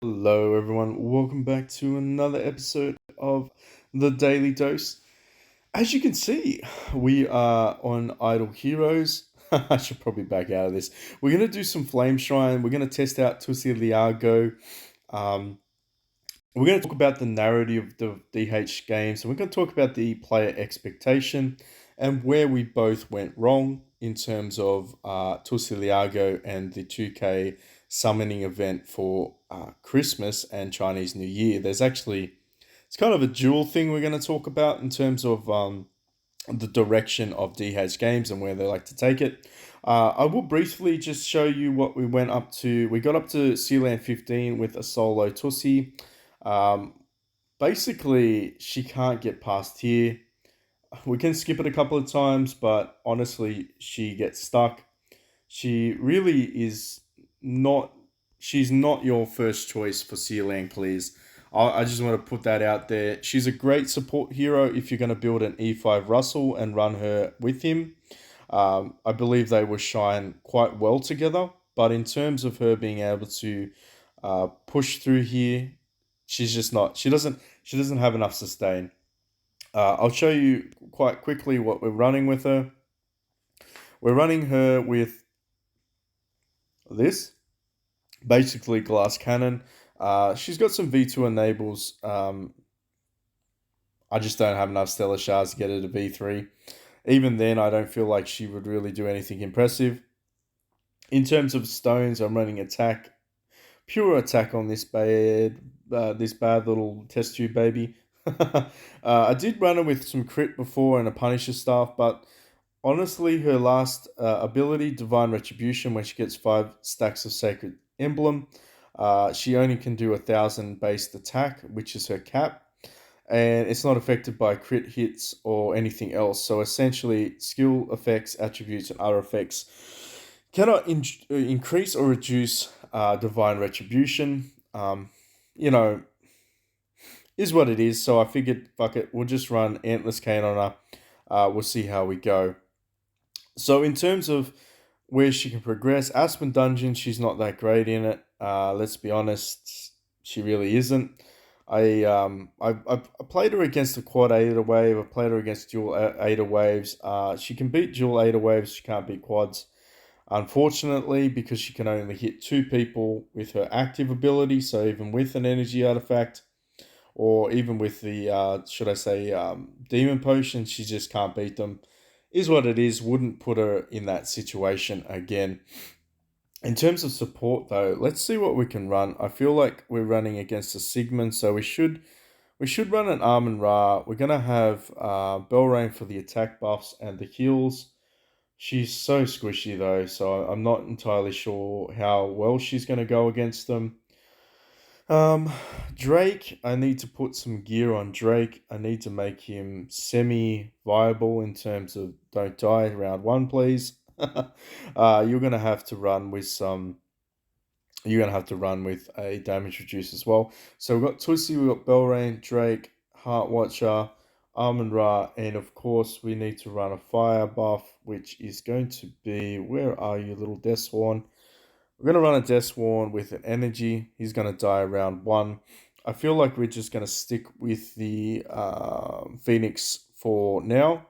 Hello, everyone. Welcome back to another episode of the Daily Dose. As you can see, we are on Idle Heroes. I should probably back out of this. We're going to do some Flame Shrine. We're going to test out Tussi Liago. Um, we're going to talk about the narrative of the DH games. And we're going to talk about the player expectation and where we both went wrong in terms of Tussi Liago and the 2K summoning event for Christmas and Chinese New Year. It's kind of a dual thing we're going to talk about in terms of the direction of DH games and where they like to take it. I will briefly just show you what we went up to. We got up to Sealand 15 with a solo Tussi. Um, Basically, she can't get past here. We can skip it a couple of times, but honestly, she gets stuck. She really is not. She's not your first choice for Sealang, please. I just want to put that out there. She's a great support hero if you're going to build an E5 Russell and run her with him. I believe they will shine quite well together. But in terms of her being able to push through here, she's just not. She doesn't have enough sustain. I'll show you quite quickly what we're running with her. We're running her with this, basically glass cannon. She's got some V2 enables. I just don't have enough stellar shards to get her to V3. Even then, I don't feel like she would really do anything impressive. In terms of stones, I'm running attack, pure attack on this bad little test tube baby. I did run her with some crit before and a Punisher staff, but honestly, her last ability, Divine Retribution, when she gets 5 stacks of Sacred Emblem, she only can do 1,000 based attack, which is her cap, and it's not affected by crit hits or anything else. So essentially, skill effects, attributes, and other effects cannot increase or reduce Divine Retribution. You know, is what it is. So I figured, fuck it, we'll just run Antlers Cane on her. We'll see how we go. So in terms of where she can progress, Aspen Dungeon, she's not that great in it. Let's be honest, she really isn't. I played her against the quad Ada wave. I played her against dual Ada waves. She can beat dual Ada waves. She can't beat quads. Unfortunately, because she can only hit 2 people with her active ability. So even with an energy artifact, or even with the should I say demon potion, she just can't beat them. Is what it is. Wouldn't put her in that situation again. In terms of support, though, let's see what we can run. I feel like we're running against a Sigmund, so we should run an Arm Ra. We're gonna have Belrain for the attack buffs and the heals. She's so squishy though, so I'm not entirely sure how well she's gonna go against them. Um, Drake, I need to put some gear on Drake. I need to make him semi-viable in terms of don't die round one, please. You're gonna have to run with some. You're gonna have to run with a damage reduce as well. So we've got Tussi, we've got Belrain, Drake, Heart Watcher, Armand Ra, and of course we need to run a fire buff, which is going to be, where are you, little Deathsworn? We're going to run a Deathsworn with an energy. He's going to die around 1. I feel like we're just going to stick with the Phoenix for now.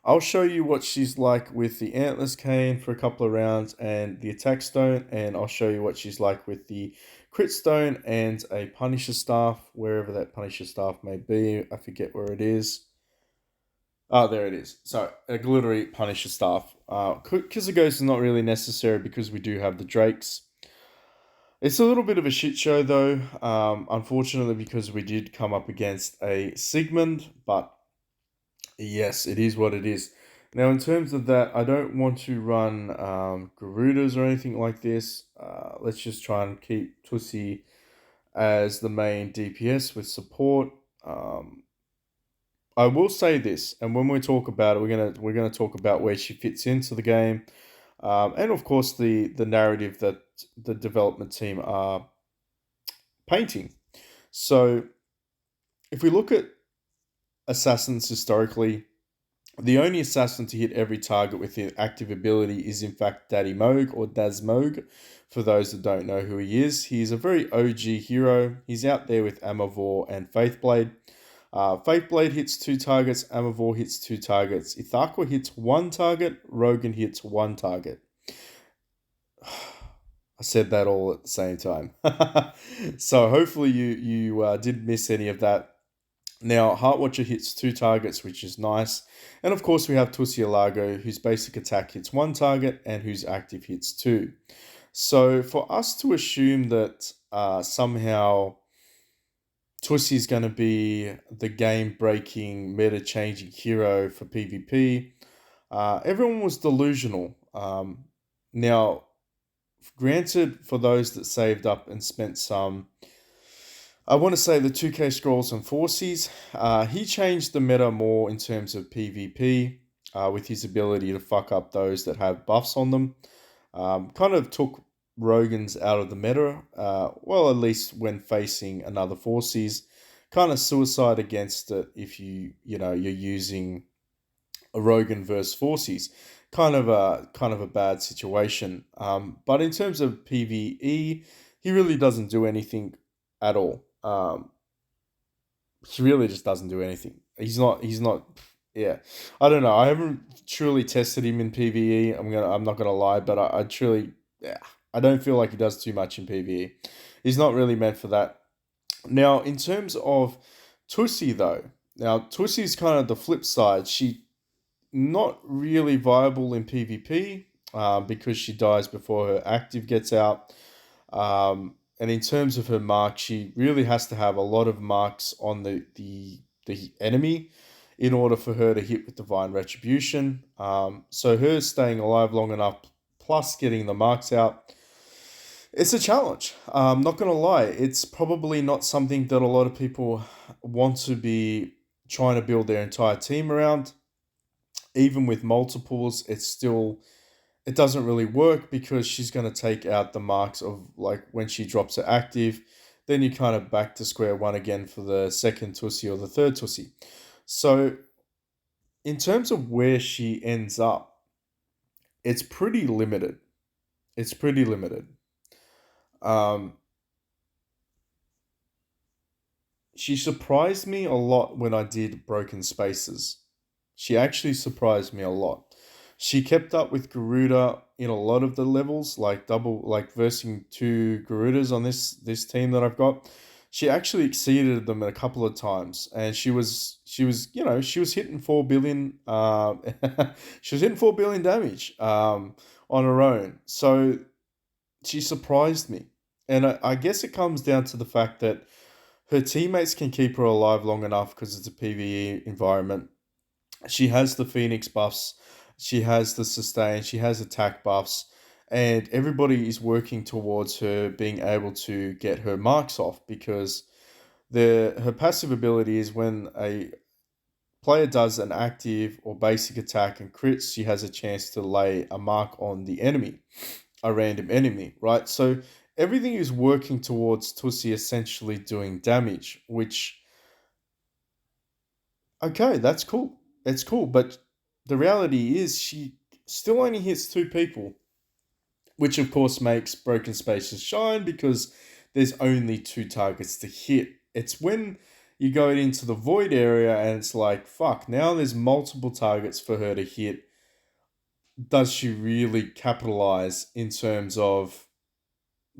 I'll show you what she's like with the Antlers Cane for a couple of rounds and the Attack Stone, and I'll show you what she's like with the Crit Stone and a Punisher Staff, wherever that Punisher Staff may be. I forget where it is. Oh, there it is. So, a glittery Punisher staff. Kizagos is not really necessary because we do have the Drakes. It's a little bit of a shit show, though, unfortunately, because we did come up against a Sigmund, but yes, it is what it is. Now, in terms of that, I don't want to run Garudas or anything like this. Let's just try and keep Tussi as the main DPS with support. I will say this, and when we talk about it, we're gonna talk about where she fits into the game, and of course the narrative that the development team are painting. So if we look at assassins historically, The only assassin to hit every target with the active ability is in fact Daddy Moog or Daz Moog. For those that don't know who he is, he's a very OG hero. He's out there with Amavor and Faithblade. Faithblade hits two targets, Amavor hits two targets, Ithaqua hits one target, Rogan hits one target. I said that all at the same time. So hopefully you didn't miss any of that. Now, Heartwatcher hits two targets, which is nice. And of course, we have Tussi Alago, whose basic attack hits one target and whose active hits two. So for us to assume that somehow Tussi is going to be the game breaking, meta changing hero for PvP, everyone was delusional. Now, granted, for those that saved up and spent some, I want to say the 2K Scrolls and Forces, he changed the meta more in terms of PvP with his ability to fuck up those that have buffs on them. Kind of took Rogan's out of the meta, well, at least when facing another Forces. Kind of suicide against it if you're using a Rogan versus Forces. Kind of a bad situation. But in terms of PvE, he really doesn't do anything at all. He really just doesn't do anything. He's not. Yeah, I don't know. I haven't truly tested him in PvE. I'm not gonna lie, but I truly, yeah, I don't feel like he does too much in PvE. He's not really meant for that. Now, in terms of Tussi though, now Tussi's kind of the flip side. She not really viable in PvP because she dies before her active gets out. And in terms of her mark, she really has to have a lot of marks on the enemy in order for her to hit with Divine Retribution. So her staying alive long enough, plus getting the marks out, it's a challenge. Not gonna lie, it's probably not something that a lot of people want to be trying to build their entire team around. Even with multiples, it doesn't really work because she's going to take out the marks of like when she drops her active. Then you kind of back to square one again for the second Tussi or the third Tussi. So in terms of where she ends up, it's pretty limited. It's pretty limited. Um, she surprised me a lot when I did Broken Spaces. She actually surprised me a lot. She kept up with Garuda in a lot of the levels, like versing two Garudas on this team that I've got. She actually exceeded them a couple of times, and she was hitting 4 billion. She was hitting 4 billion damage on her own. So she surprised me, and I guess it comes down to the fact that her teammates can keep her alive long enough because it's a PVE environment. She has the Phoenix buffs, she has the sustain, she has attack buffs, and everybody is working towards her being able to get her marks off because her passive ability is when a player does an active or basic attack and crits, she has a chance to lay a mark on the enemy, a random enemy, right? So everything is working towards Tussi essentially doing damage, which, okay, that's cool. It's cool, but the reality is she still only hits two people, which of course makes Broken Spaces shine because there's only two targets to hit. It's when you go into the void area and it's like, fuck, now there's multiple targets for her to hit. Does she really capitalize in terms of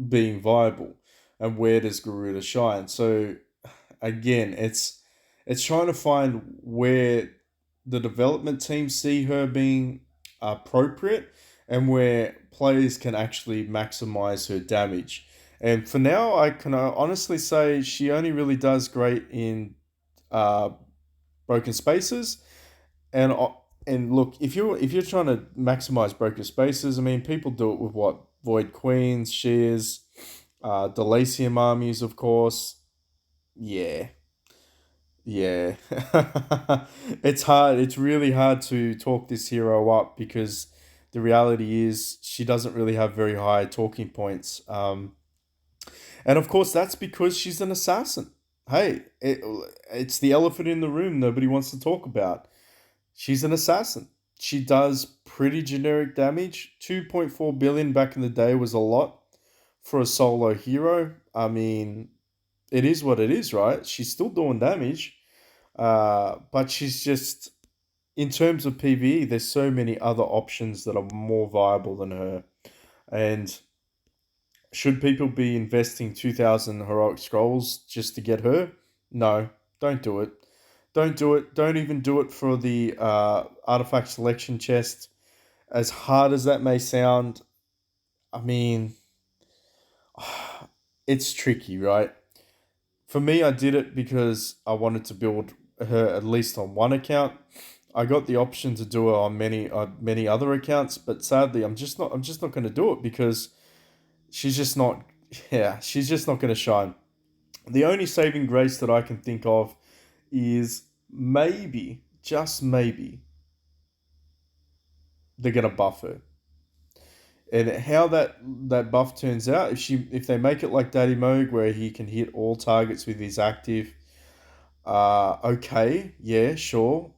being viable? And where does Garuda shine? So again, it's trying to find where the development team see her being appropriate and where players can actually maximize her damage. And for now, I can honestly say she only really does great in uh, broken spaces. And and look, if you're trying to maximize broken spaces, I mean, people do it with what void queens, shears, Delacium armies, of course. Yeah, yeah. It's hard. It's really hard to talk this hero up because the reality is she doesn't really have very high talking points. And of course, that's because she's an assassin. Hey, it's the elephant in the room nobody wants to talk about. She's an assassin. She does pretty generic damage. 2.4 billion back in the day was a lot for a solo hero. I mean, it is what it is, right? She's still doing damage. But she's just, in terms of PvE, there's so many other options that are more viable than her. And should people be investing 2,000 heroic scrolls just to get her? No, don't do it. Don't do it. Don't even do it for the artifact selection chest. As hard as that may sound, I mean, it's tricky, right? For me, I did it because I wanted to build her at least on one account. I got the option to do it on many other accounts, but sadly, I'm just not going to do it because she's just not. Yeah, she's just not going to shine. The only saving grace that I can think of is maybe, just maybe, they're going to buff her. And how that buff turns out, if they make it like Daddy Moog, where he can hit all targets with his active, okay, yeah, sure.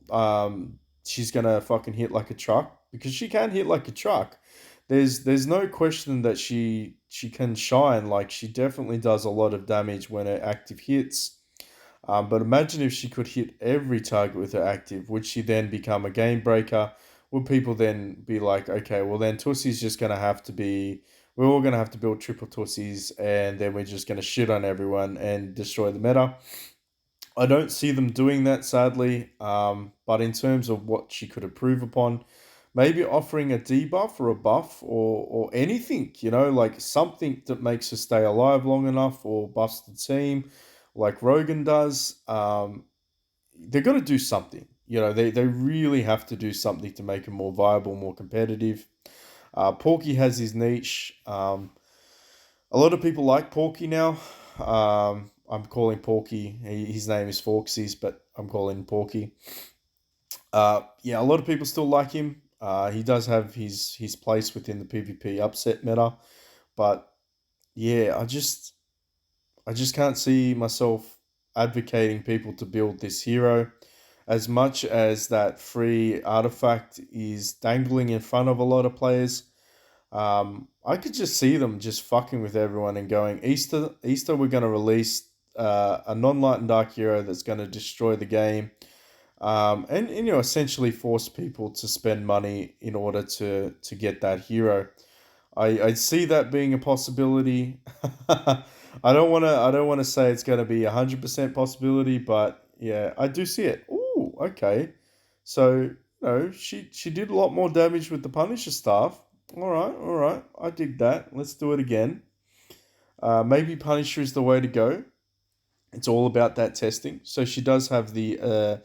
She's gonna fucking hit like a truck because she can hit like a truck. There's no question that she can shine. Like she definitely does a lot of damage when her active hits. But imagine if she could hit every target with her active, would she then become a game breaker? Would people then be like, okay, well then Tussi's just gonna have to be, we're all gonna have to build triple Tussi's, and then we're just gonna shit on everyone and destroy the meta. I don't see them doing that, sadly. But in terms of what she could improve upon, maybe offering a debuff or a buff or anything, like something that makes her stay alive long enough or buffs the team, like Rogan does. They've got to do something. They really have to do something to make her more viable, more competitive. Porky has his niche. A lot of people like Porky now. I'm calling Porky. His name is Forksies, but I'm calling him Porky. Yeah, a lot of people still like him. He does have his place within the PvP upset meta, but yeah, I just can't see myself advocating people to build this hero. As much as that free artifact is dangling in front of a lot of players, I could just see them just fucking with everyone and going, Easter, we're going to release a non-light and dark hero that's going to destroy the game, and essentially force people to spend money in order to get that hero. I see that being a possibility. I don't want to say it's going to be 100% possibility, but yeah, I do see it. Ooh, okay. So she did a lot more damage with the Punisher staff. All right. I dig that. Let's do it again. Maybe Punisher is the way to go. It's all about that testing. So she does have the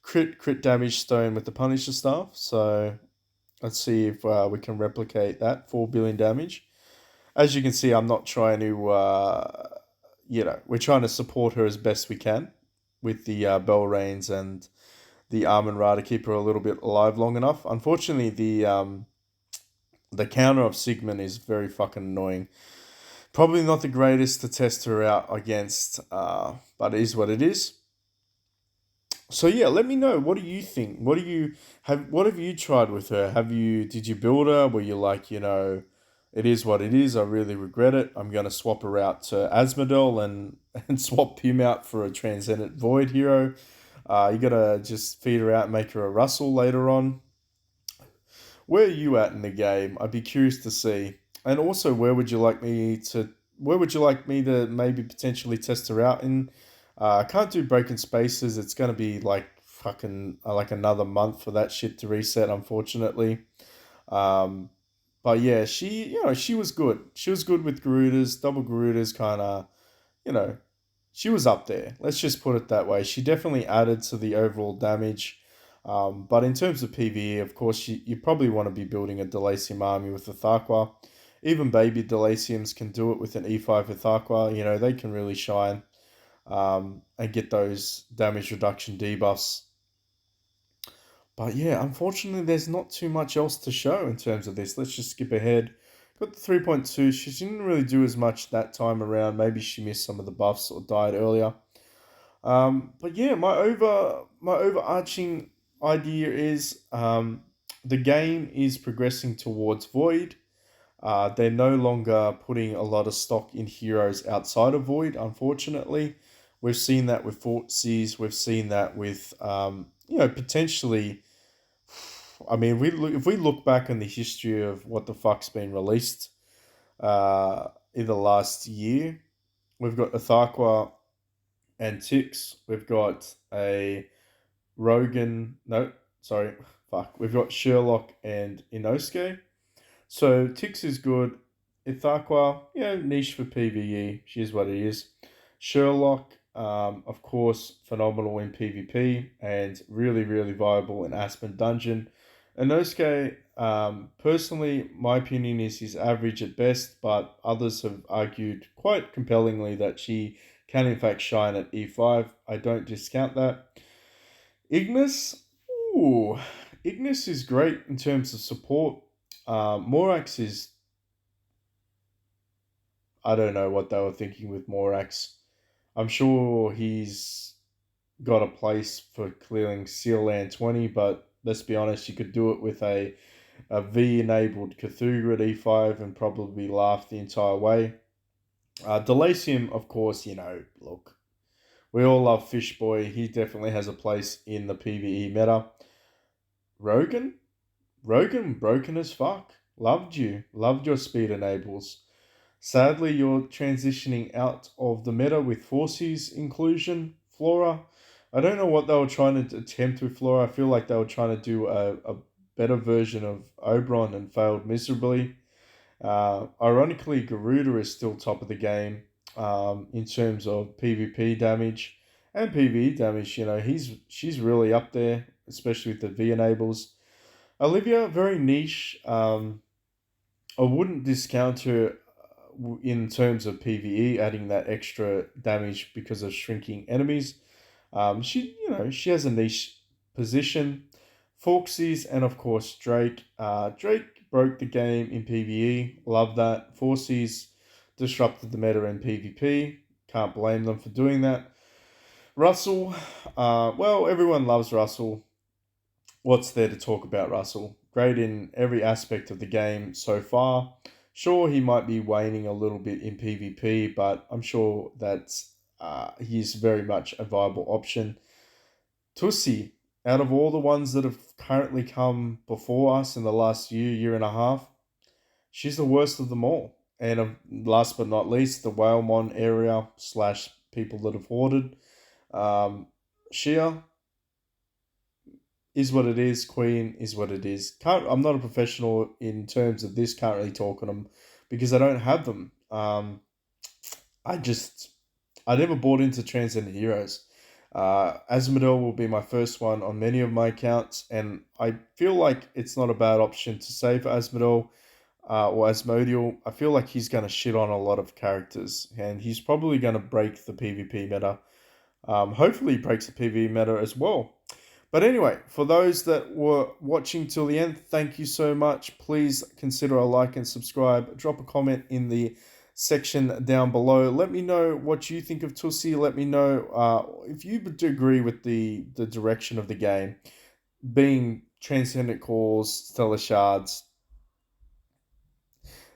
crit damage stone with the Punisher staff. So let's see if we can replicate that 4 billion damage. As you can see, I'm not trying to. We're trying to support her as best we can with the Bell Reigns and the Armor Ra to keep her a little bit alive long enough. Unfortunately, the counter of Sigmund is very fucking annoying. Probably not the greatest to test her out against, but it is what it is. So yeah, let me know. What do you think? What have you tried with her? Did you build her? Were you like, it is what it is. I really regret it. I'm gonna swap her out to Asmodel and and swap him out for a Transcendent Void hero. You gotta just feed her out and make her a Russell later on. Where are you at in the game? I'd be curious to see. And also, where would you like me to maybe potentially test her out in? I can't do Breaking Spaces. It's gonna be like fucking like another month for that shit to reset, unfortunately. Um, but yeah, she was good. She was good with Garudas, double Garudas, kind of, you know, she was up there. Let's just put it that way. She definitely added to the overall damage. But in terms of PvE, of course, you probably want to be building a Delacium army with the Tharqua. Even baby Delaciums can do it with an E5 with Tharqua. They can really shine and get those damage reduction debuffs. But yeah, unfortunately, there's not too much else to show in terms of this. Let's just skip ahead. Got the 3.2. She didn't really do as much that time around. Maybe she missed some of the buffs or died earlier. But yeah, my overarching idea is the game is progressing towards Void. They're no longer putting a lot of stock in heroes outside of Void, unfortunately. We've seen that with Fortsies. We've seen that with, potentially. I mean, if we look back on the history of what the fuck's been released in the last year, we've got Athakwa and Tix. We've got a Rogan. No, sorry, fuck. We've got Sherlock and Inosuke. So Tix is good. Ithaqua, niche for PvE. She is what it is. Sherlock, of course, phenomenal in PvP and really, really viable in Aspen Dungeon. Inosuke, personally, my opinion is he's average at best, but others have argued quite compellingly that she can in fact shine at E5. I don't discount that. Ignis, ooh, Ignis is great in terms of support. Morax is, I don't know what they were thinking with Morax. I'm sure he's got a place for clearing Seal Land 20, but let's be honest, you could do it with a V enabled Cthulhu at E5 and probably laugh the entire way. Delacium, of course, look, we all love Fishboy. He definitely has a place in the PvE meta. Rogan? Rogan, broken as fuck. Loved you. Loved your speed enables. Sadly, you're transitioning out of the meta with Forces inclusion. Flora, I don't know what they were trying to attempt with Flora. I feel like they were trying to do a better version of Oberon and failed miserably. Ironically, Garuda is still top of the game in terms of PvP damage and PvE damage. She's really up there, especially with the V enables. Olivia, very niche. I wouldn't discount her in terms of PvE, adding that extra damage because of shrinking enemies. She has a niche position. Forksies and of course Drake. Drake broke the game in PvE. Love that. Forksies disrupted the meta in PvP. Can't blame them for doing that. Russell. Well, everyone loves Russell. What's there to talk about Russell? Great in every aspect of the game so far. Sure, he might be waning a little bit in PvP, but I'm sure that he's very much a viable option. Tussi, out of all the ones that have currently come before us in the last year and a half, she's the worst of them all. And last but not least, the Whalemon area slash people that have hoarded. Shia, is what it is. Queen is what it is. I'm not a professional in terms of this. Can't really talk on them because I don't have them. I just I never bought into Transcendent Heroes. Asmodel will be my first one on many of my accounts, and I feel like it's not a bad option to save for Asmodel or Asmodial. I feel like he's going to shit on a lot of characters, and he's probably going to break the PvP meta. Hopefully, he breaks the PvE meta as well. But anyway, for those that were watching till the end, thank you so much. Please consider a like and subscribe. Drop a comment in the section down below. Let me know what you think of Tussi. Let me know if you agree with the direction of the game, being Transcendent Cores, Stellar Shards.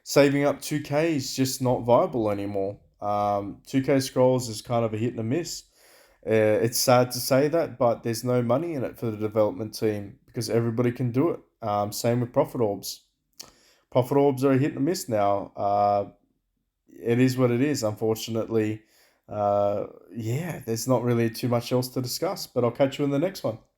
Saving up 2K is just not viable anymore. 2K Scrolls is kind of a hit and a miss. It's sad to say that, but there's no money in it for the development team because everybody can do it. Same with Profit Orbs. Profit Orbs are a hit and miss now. It is what it is, unfortunately. Yeah, there's not really too much else to discuss, but I'll catch you in the next one.